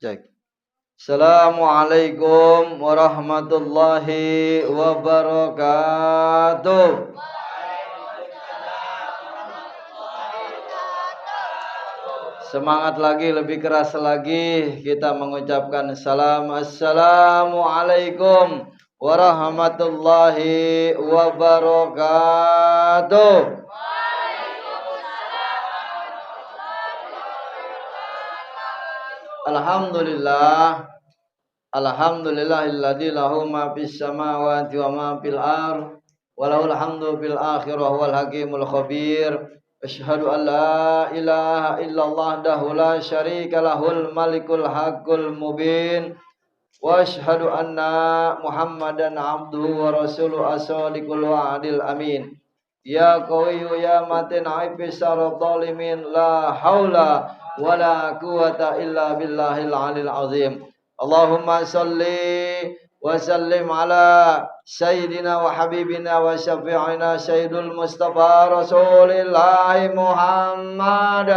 Cek. Assalamualaikum warahmatullahi wabarakatuh. Semangat lagi, lebih keras lagi kita mengucapkan salam. Assalamualaikum warahmatullahi wabarakatuh. Alhamdulillahilladzi lahu ma fis samawati wa ma fil ardh wa lahul hamdu fil akhirah wal hakimul khabir. Asyhadu an la ilaha illallah wahdahu la syarika lahul malikul haqqul mubin wa asyhadu anna Muhammadan abduhu wa rasuluhu as-sadiqul wa'dil amin. Ya qawiyyu ya matin aibis sarotolimin la haula wala quwata illa billahil alil azim. Allahumma salli wa sallim ala sayyidina wa habibina wa syafi'ina sayyidul mustafa rasulillahi Muhammad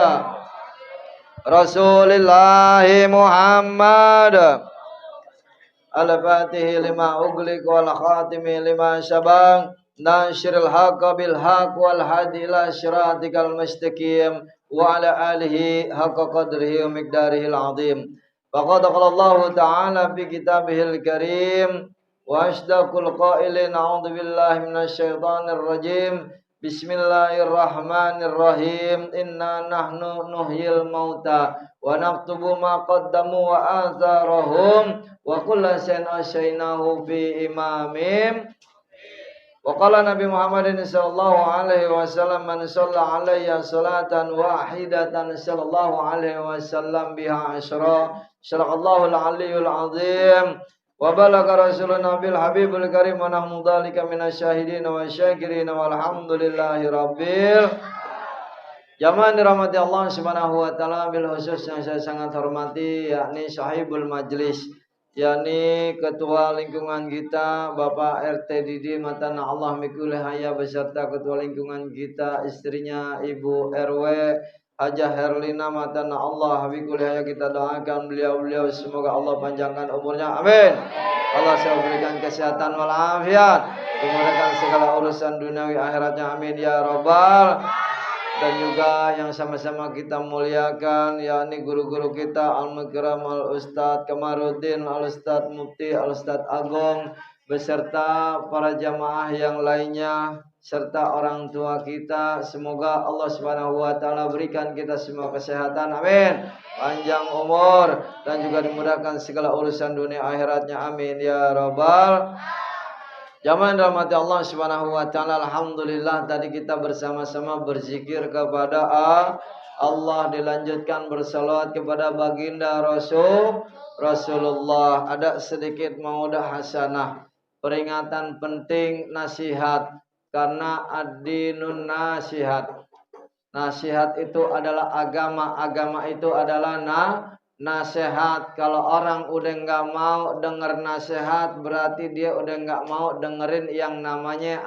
al-fatihi lima ughliq wal khatimi lima sabaq nasyril haqqa bil haqq wal hadi ila siratikal mustaqim wa ala alihi haqqa qadrihi wa miqdarihil azim. Faqad qala Allah ta'ala fi kitabihil karim wa asdaqul qailin a'udzu billahi minasy syaithanir rajim. Bismillahirrahmanirrahim. Inna nahnu nuhyil mauta wa naktubu ma qaddamu wa atharahum wa kulla shay'in ahsaynahu fi imamim. Wa qala Nabi Muhammadin sallallahu alaihi wasallam man shalla alayya salatan wahidatan sallallahu alaihi wasallam biha asyra. Sadaqallahu al-aliyyul azim. Wa balagha rasuluna bil habibul karim wa nahnu dzalika minasyahidin wa syakirin walhamdulillahi rabbil. Jamaah dirahmati Allah Subhanahu wa taala, bil khusus yang saya sangat hormati yakni sahibul majlis, yakni ketua lingkungan kita Bapak RT Didi Matana Allah Mikul Haya beserta ketua lingkungan kita istrinya Ibu RW Hajah Herlina Matana Allah Mikul Haya. Kita doakan beliau-beliau semoga Allah panjangkan umurnya, amin. Allah saya berikan kesehatan walafiat, dimudahkan segala urusan duniawi akhiratnya, amin ya rabbal. Dan juga yang sama-sama kita muliakan yakni guru-guru kita Al-Mukram Al-Ustadz Kamaruddin, Al-Ustadz Mufti, Al-Ustadz Agung beserta para jamaah yang lainnya serta orang tua kita. Semoga Allah Subhanahu wa taala berikan kita semua kesehatan, amin. Panjang umur dan juga dimudahkan segala urusan dunia akhiratnya, amin ya rabbal. Jamaah rahmati Allah Subhanahu wa taala, alhamdulillah tadi kita bersama-sama berzikir kepada Allah, dilanjutkan bersalawat kepada baginda Rasulullah. Ada sedikit maudah hasanah, peringatan penting, nasihat, karena ad-dinun nasihat. Nasihat itu adalah agama, agama itu adalah nasihat. Kalau orang udah nggak mau dengar nasihat, berarti dia udah nggak mau dengerin yang namanya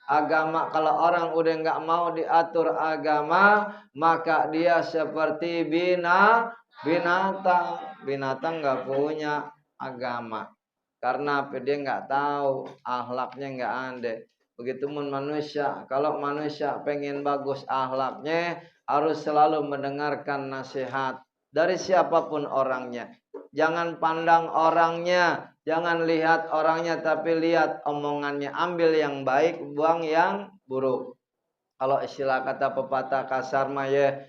agama. Kalau orang udah nggak mau diatur agama, maka dia seperti binatang. Binatang nggak punya agama, karena dia nggak tahu, akhlaknya nggak ada. Begitupun manusia, kalau manusia pengen bagus akhlaknya, harus selalu mendengarkan nasihat dari siapapun orangnya. Jangan pandang orangnya, jangan lihat orangnya, tapi lihat omongannya. Ambil yang baik, buang yang buruk. Kalau istilah kata pepatah kasar mah ya,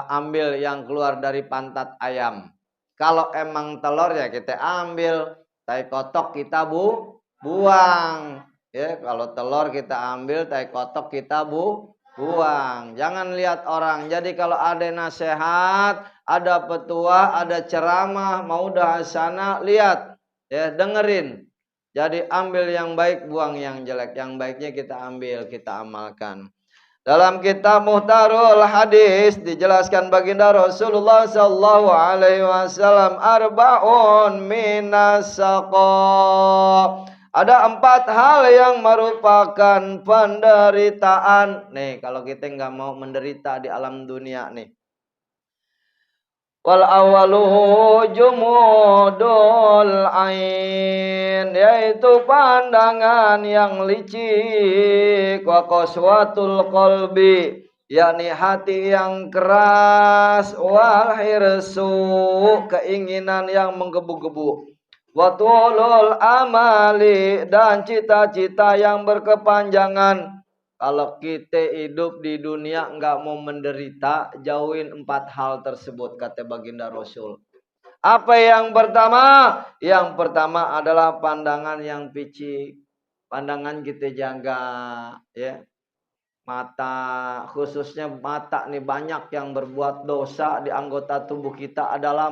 ambil yang keluar dari pantat ayam. Kalau emang telur ya kita ambil, tai kotok kita buang. Ya, kalau telur kita ambil, tai kotok kita buang. Jangan lihat orang. Jadi kalau ada nasihat, ada petua, ada ceramah, mau dah sana, lihat, ya dengerin. Jadi ambil yang baik, buang yang jelek. Yang baiknya kita ambil, kita amalkan. Dalam kitab Muhtarul Hadis dijelaskan baginda Rasulullah sallallahu alaihi wasallam, arba'un minas saqa. Ada 4 hal yang merupakan penderitaan. Nih, kalau kita nggak mau menderita di alam dunia nih. Wal awaluhu jumudul ain, yaitu pandangan yang licik, wa qaswatul qalbi, yakni hati yang keras, wal hirsu, keinginan yang menggebu-gebu, wa tulul amali, dan cita-cita yang berkepanjangan. Kalau kita hidup di dunia nggak mau menderita, jauhin 4 hal tersebut, kata baginda Rasul. Apa yang pertama? Yang pertama adalah pandangan yang picik. Pandangan kita jaga, ya. Mata, khususnya mata nih, banyak yang berbuat dosa di anggota tubuh kita adalah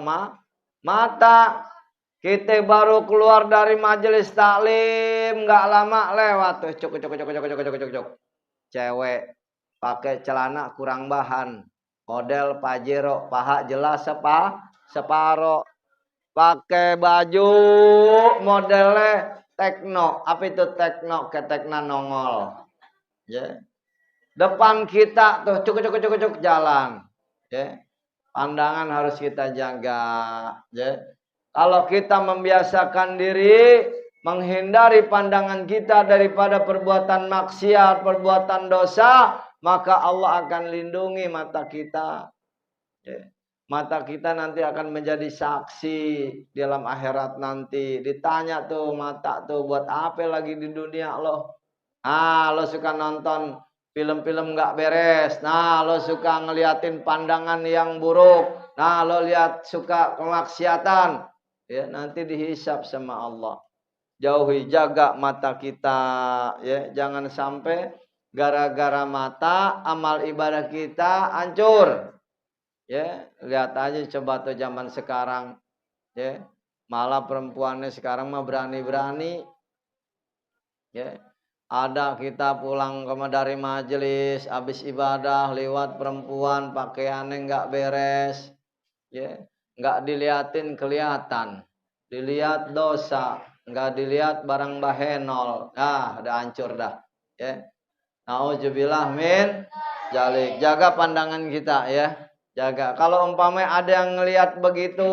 mata. Kita baru keluar dari majelis taklim, nggak lama lewat tuh cuk. Cewek pakai celana kurang bahan, model Pajero, paha jelas separo, pakai baju modelnya tekno. Apa itu tekno? Ketekna nongol, ya. Depan kita tuh cuk jalan, ya. Pandangan harus kita jaga, ya. Kalau kita membiasakan diri menghindari pandangan kita daripada perbuatan maksiat, perbuatan dosa, maka Allah akan lindungi mata kita. Mata kita nanti akan menjadi saksi dalam akhirat nanti. Ditanya tuh mata tuh, buat apa lagi di dunia loh? Nah, lo suka nonton film-film nggak beres. Nah, lo suka ngeliatin pandangan yang buruk. Nah, lo lihat suka kemaksiatan. Ya, nanti dihisap sama Allah. Jauhi, jaga mata kita. Ya, jangan sampai gara-gara mata amal ibadah kita hancur. Ya, lihat aja coba tuh zaman sekarang. Ya, malah perempuannya sekarang mah berani-berani. Ya, ada kita pulang dari majelis habis ibadah lewat perempuan pakaiannya nggak beres, ya nggak diliatin kelihatan, dilihat dosa, nggak dilihat barang bahenol, udah hancur dah, ya. Nauzubillah min jalik. Jaga pandangan kita ya. Jaga. Kalau umpamanya ada yang ngelihat begitu,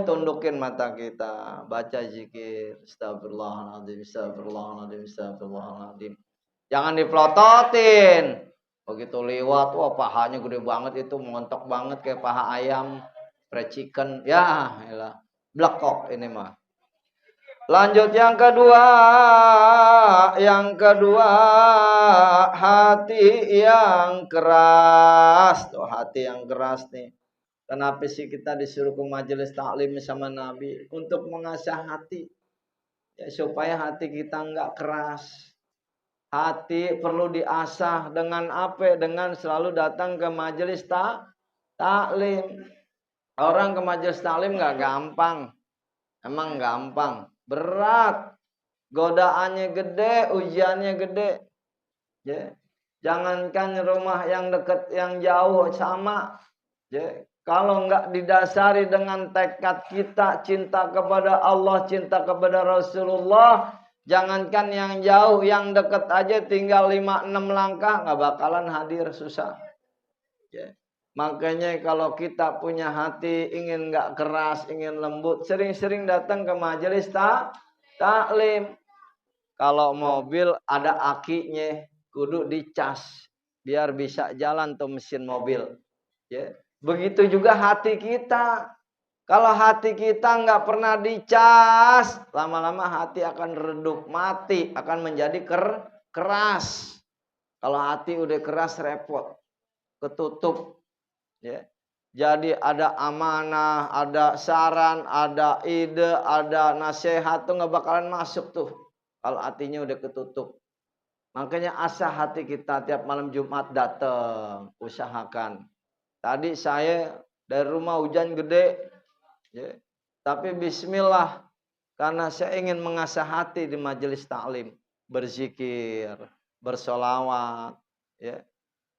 tundukin mata kita. Baca zikir. Astagfirullahaladzim, astagfirullahaladzim, astagfirullahaladzim. Jangan dipelototin. Begitu lewat, wah pahanya gede banget itu. Montok banget kayak paha ayam. Fried chicken. Ya, elah. Blekok ini mah. Lanjut yang kedua hati yang keras. Tuh hati yang keras nih. Kenapa sih kita disuruh ke majelis taklim sama Nabi untuk mengasah hati, ya, supaya hati kita nggak keras. Hati perlu diasah dengan apa? Dengan selalu datang ke majelis taklim. Orang ke majelis taklim nggak gampang, emang gampang. Berat, godaannya gede, ujiannya gede. Ya. Jangankan rumah yang dekat, yang jauh sama. Ya. Kalau nggak didasari dengan tekad kita cinta kepada Allah, cinta kepada Rasulullah, jangankan yang jauh, yang dekat aja tinggal 5-6 langkah nggak bakalan hadir, susah. Ya. Makanya kalau kita punya hati ingin nggak keras, ingin lembut, sering-sering datang ke majelis taklim. Kalau mobil ada akinya, kudu dicas biar bisa jalan tuh mesin mobil. Ya. Begitu juga hati kita. Kalau hati kita nggak pernah dicas, lama-lama hati akan redup, mati, akan menjadi keras. Kalau hati udah keras repot, ketutup. Ya. Jadi ada amanah, ada saran, ada ide, ada nasihat tuh nggak bakalan masuk tuh. Kalau hatinya udah ketutup. Makanya asah hati kita tiap malam Jumat datang, usahakan. Tadi saya dari rumah hujan gede, ya. Tapi bismillah, karena saya ingin mengasah hati di majelis taklim, berzikir, bersolawat, ya.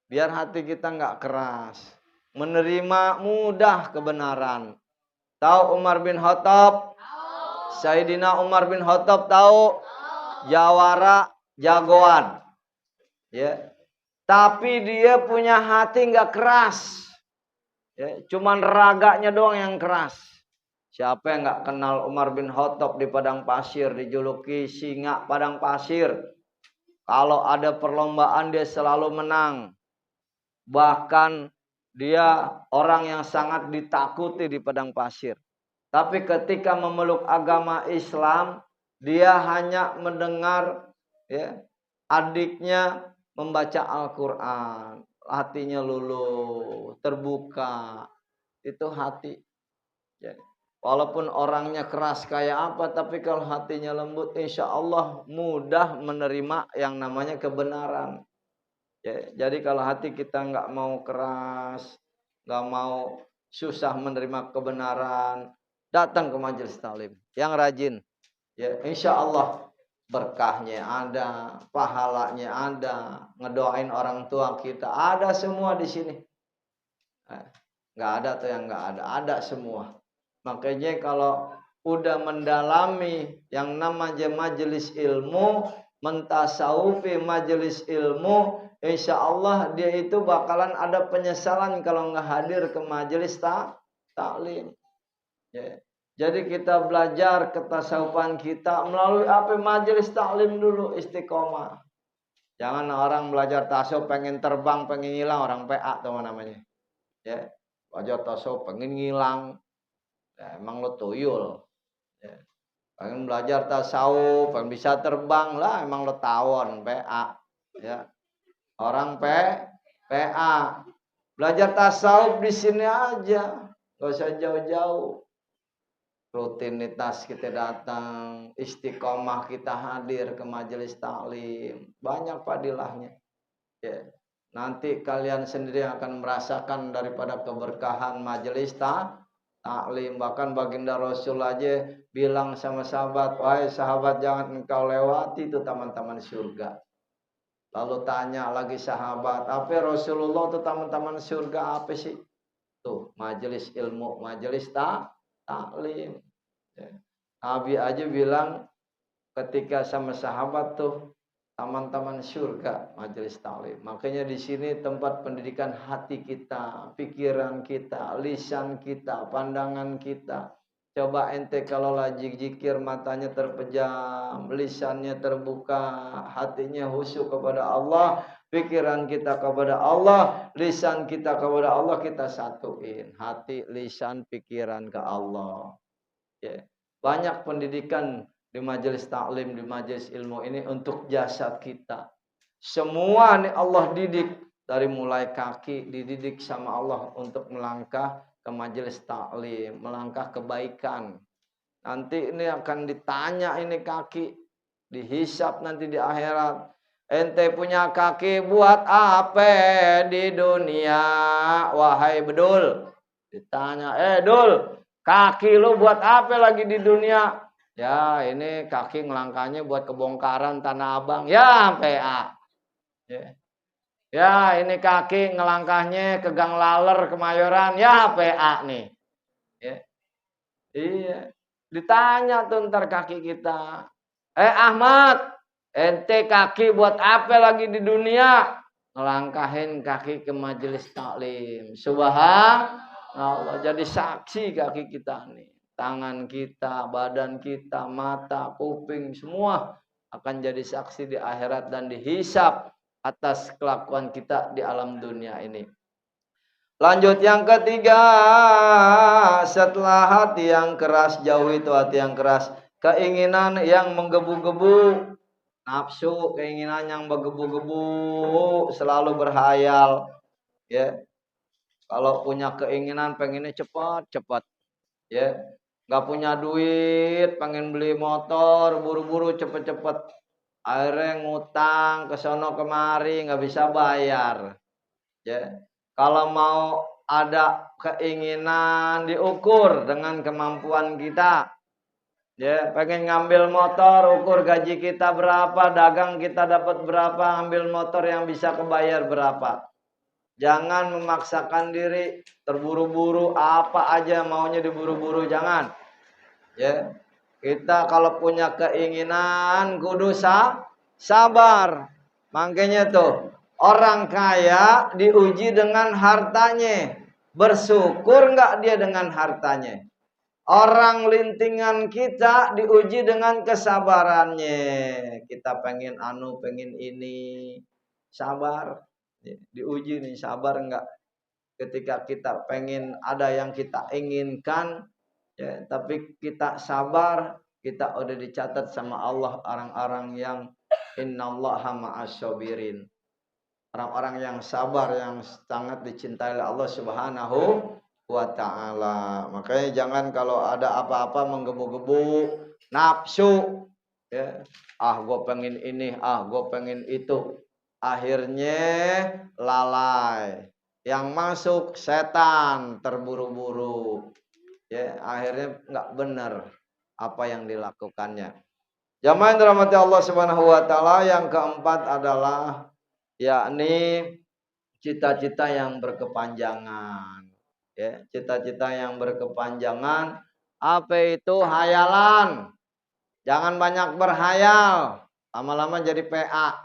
Biar hati kita nggak keras, menerima mudah kebenaran. Tahu Umar bin Khattab? Sayyidina Umar bin Khattab tahu? Jawara, jagoan, ya. Tapi dia punya hati nggak keras. Ya, cuman raganya doang yang keras. Siapa yang nggak kenal Umar bin Khattab di padang pasir, dijuluki singa padang pasir. Kalau ada perlombaan dia selalu menang. Bahkan dia orang yang sangat ditakuti di padang pasir. Tapi ketika memeluk agama Islam, dia hanya mendengar, ya, adiknya membaca Al-Quran. Hatinya luluh, terbuka. Itu hati. Ya. Walaupun orangnya keras kayak apa, tapi kalau hatinya lembut, insya Allah mudah menerima yang namanya kebenaran. Ya. Jadi kalau hati kita nggak mau keras, nggak mau susah menerima kebenaran, datang ke majelis taklim yang rajin. Ya, insya Allah berkahnya ada, pahalanya ada, ngedoain orang tua kita ada semua di sini. Nggak ada tuh yang nggak ada semua. Makanya kalau udah mendalami yang namanya majelis ilmu, mentasawufi majelis ilmu, insya Allah dia itu bakalan ada penyesalan kalau nggak hadir ke majelis taklim. Ya. Jadi kita belajar ketasawufan kita melalui apa? Majelis taklim dulu, istiqomah. Jangan orang belajar tasawuf pengen terbang, pengen hilang, orang PA tuh namanya. Ya, belajar tasawuf pengen ngilang. Ya, emang lo tuyul. Ya. pengen belajar tasawuf, pengen bisa terbang lah, emang lo tawon PA, ya. Orang PA. Belajar tasawuf di sini aja, gak usah jauh-jauh. Rutinitas kita datang, istiqomah kita hadir ke majelis taklim, banyak fadilahnya. Ya. Nanti kalian sendiri akan merasakan daripada keberkahan majelis taklim. Bahkan baginda Rasul aja bilang sama sahabat, wahai sahabat jangan engkau lewati itu taman-taman surga. Lalu tanya lagi sahabat, apa Rasulullah itu taman-taman surga apa sih? Tuh, majelis ilmu, majelis taklim. Ya. Nabi aja bilang ketika sama sahabat tuh taman-taman surga, majelis taklim. Makanya di sini tempat pendidikan hati kita, pikiran kita, lisan kita, pandangan kita. Coba ente kalau lagi zikir matanya terpejam, lisannya terbuka, hatinya khusyuk kepada Allah, pikiran kita kepada Allah, lisan kita kepada Allah, kita satuin hati, lisan, pikiran ke Allah. Ya. Banyak pendidikan di majelis taklim, di majelis ilmu ini untuk jasad kita. Semua nih Allah didik, dari mulai kaki dididik sama Allah untuk melangkah ke majelis taklim, melangkah kebaikan. Nanti ini akan ditanya ini kaki, dihisap nanti di akhirat. Ente punya kaki buat apa di dunia? Wahai bedul. Ditanya, Dul, kaki lu buat apa lagi di dunia? Ya, ini kaki ngelangkahnya buat kebongkaran Tanah Abang. Ya, PA. Ya, ini kaki ngelangkahnya ke Gang Laler Kemayoran. Ya, PA nih. Ya. Iya. Ditanya tuh ntar kaki kita. Ahmad, ente kaki buat apa lagi di dunia? Ngelangkahin kaki ke majelis taklim. Subhanallah, jadi saksi kaki kita nih. Tangan kita, badan kita, mata, kuping, semua akan jadi saksi di akhirat dan dihisap atas kelakuan kita di alam dunia ini. Lanjut yang ketiga, setelah hati yang keras, jauh itu hati yang keras, keinginan yang menggebu-gebu, nafsu, keinginan yang menggebu-gebu, selalu berhayal, ya. Kalau punya keinginan pengennya cepat, ya. Gak punya duit, pengen beli motor, buru-buru cepet-cepet, akhirnya ngutang ke sono kemari, nggak bisa bayar, ya. Kalau mau ada keinginan diukur dengan kemampuan kita. Ya, pengen ngambil motor, ukur gaji kita berapa, dagang kita dapat berapa, ambil motor yang bisa kebayar berapa. Jangan memaksakan diri, terburu-buru, apa aja maunya diburu-buru, jangan. Ya, kita kalau punya keinginan kudu sabar. Makanya tuh, orang kaya diuji dengan hartanya. Bersyukur nggak dia dengan hartanya? Orang lintingan kita diuji dengan kesabarannya. Kita pengen pengen ini. Sabar. Diuji nih, sabar nggak? Ketika kita pengen ada yang kita inginkan, ya, tapi kita sabar, kita udah dicatat sama Allah orang-orang yang innallaha ma'asyabirin. Orang-orang yang sabar, yang sangat dicintai oleh Allah Subhanahu wa ta'ala. Makanya jangan kalau ada apa-apa menggebu-gebu nafsu, ya. Gue pengen ini, gue pengen itu. Akhirnya lalai. Yang masuk setan, terburu-buru. Ya, akhirnya nggak benar apa yang dilakukannya. Jamaah yang dirahmati Allah Subhanahu wa taala, yang keempat adalah yakni cita-cita yang berkepanjangan. Ya, cita-cita yang berkepanjangan. Apa itu? Hayalan. Jangan banyak berhayal, lama-lama jadi PA.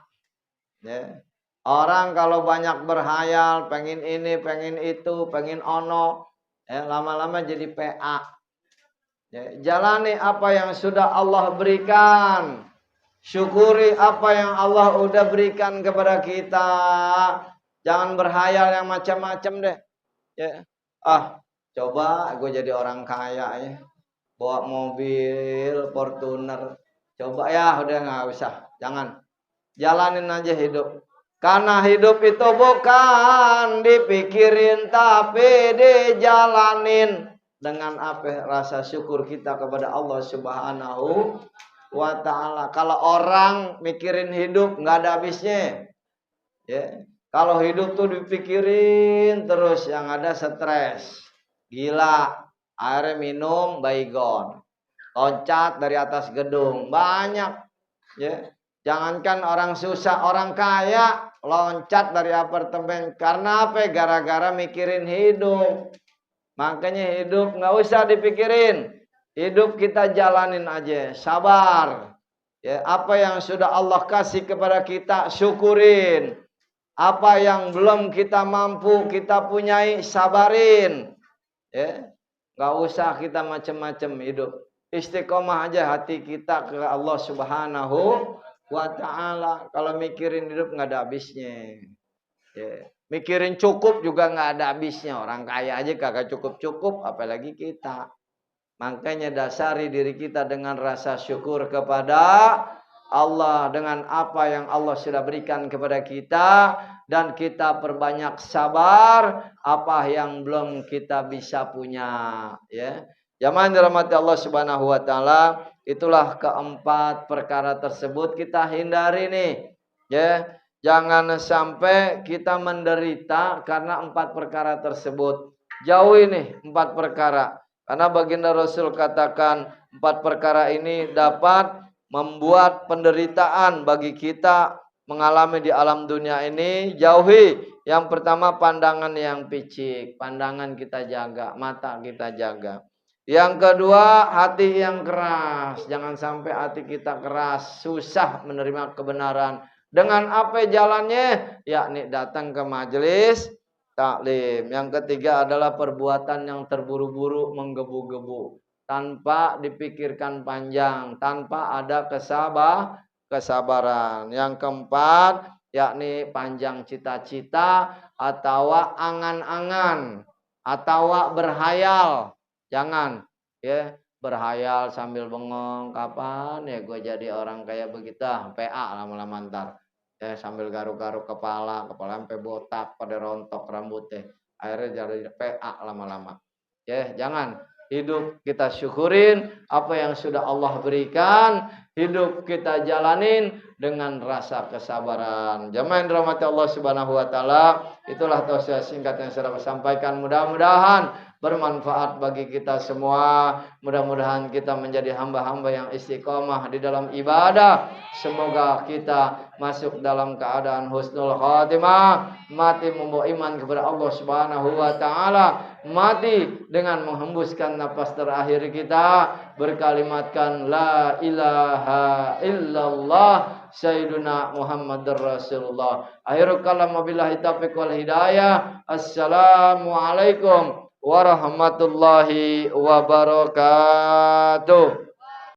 Ya. Orang kalau banyak berhayal, pengen ini, pengen itu, pengen ono, ya, lama-lama jadi PA. Ya, jalani apa yang sudah Allah berikan. Syukuri apa yang Allah udah berikan kepada kita. Jangan berhayal yang macam-macam deh. Ya. Coba gue jadi orang kaya ya. bawa mobil Fortuner. Coba ya, udah nggak usah, jangan. Jalanin aja hidup. Karena hidup itu bukan dipikirin tapi dijalanin. Dengan apa? Rasa syukur kita kepada Allah Subhanahu wa ta'ala. Kalau orang mikirin hidup nggak ada habisnya. Ya. Kalau hidup tuh dipikirin terus, yang ada stres. Gila, akhirnya minum baygon. Loncat dari atas gedung. Banyak. Ya. Jangankan orang susah, orang kaya loncat dari apartemen. Karena apa? Gara-gara mikirin hidup. Makanya hidup nggak usah dipikirin. Hidup kita jalanin aja. Sabar. Ya, apa yang sudah Allah kasih kepada kita, syukurin. Apa yang belum kita mampu, kita punyai, sabarin. Ya, nggak usah kita macam-macam hidup. Istiqomah aja hati kita ke Allah Subhanahu wa ta'ala. Kalau mikirin hidup nggak ada habisnya. Ya. Mikirin cukup juga nggak ada habisnya. Orang kaya aja kagak cukup-cukup, apalagi kita. Makanya dasari diri kita dengan rasa syukur kepada Allah, dengan apa yang Allah sudah berikan kepada kita, dan kita perbanyak sabar apa yang belum kita bisa punya. Ya, jamaah dirahmati Allah Subhanahu wa ta'ala. Itulah keempat perkara tersebut kita hindari nih. Ya, jangan sampai kita menderita karena empat perkara tersebut. Jauhi nih empat perkara. Karena baginda Rasul katakan empat perkara ini dapat membuat penderitaan bagi kita mengalami di alam dunia ini. Jauhi. Yang pertama, pandangan yang picik. Pandangan kita jaga, mata kita jaga. Yang kedua, hati yang keras. Jangan sampai hati kita keras, susah menerima kebenaran. Dengan apa jalannya? Yakni datang ke majelis taklim. Yang ketiga adalah perbuatan yang terburu-buru, menggebu-gebu, tanpa dipikirkan panjang, tanpa ada kesabaran. Yang keempat, yakni panjang cita-cita atau angan-angan atau berhayal. Jangan ya berhayal sambil bengong, kapan ya gue jadi orang kayak begitu, PA lama-lama ntar. Ya, sambil garuk-garuk kepala sampai botak, pada rontok rambutnya, akhirnya jadi PA lama-lama. Ya, jangan. Hidup kita syukurin apa yang sudah Allah berikan, hidup kita jalanin dengan rasa kesabaran. Jamaah yang dirahmati Allah Subhanahu wa ta'ala, itulah tausiah singkat yang saya sampaikan. Mudah-mudahan bermanfaat bagi kita semua. Mudah-mudahan kita menjadi hamba-hamba yang istiqomah di dalam ibadah. Semoga kita masuk dalam keadaan husnul khatimah, mati membawa iman kepada Allah Subhanahu wa ta'ala, mati dengan menghembuskan napas terakhir kita, berkalimatkan la ilaha illallah Sayyiduna Muhammadur Rasulullah. Akhirul kalam wabillahi taufiq wal hidayah. Assalamualaikum warahmatullahi wabarakatuh.